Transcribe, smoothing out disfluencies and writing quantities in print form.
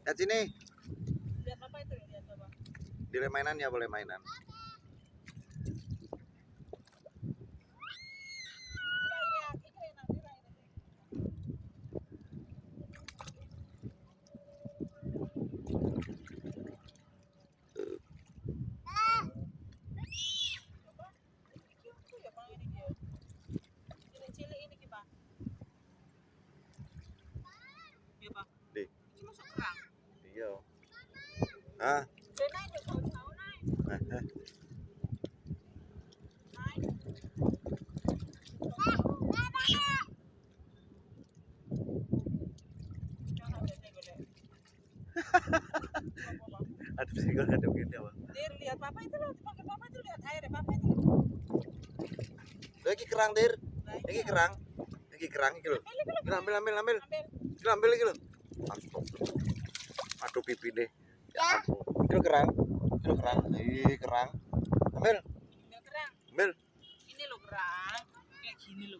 Lihat sini. Lihat apa itu? Lihat apa? Di mainan ya, boleh mainan. Di. Iya. Ah. Ada sih kalau ada begini apa? Dir, lihat papa itu loh, pakai papa itu lihat air papa itu. Lagi kerang, Dir. Lagi kerang. Lagi kerang iki lho. Ambil. Ambil iki lho. Aduh pipi deh. Ya ampun. Iki kerang. Iki kerang. Kerang. Ambil. Ambil kerang. Ambil. Ini lo kerang. Kayak gini lo.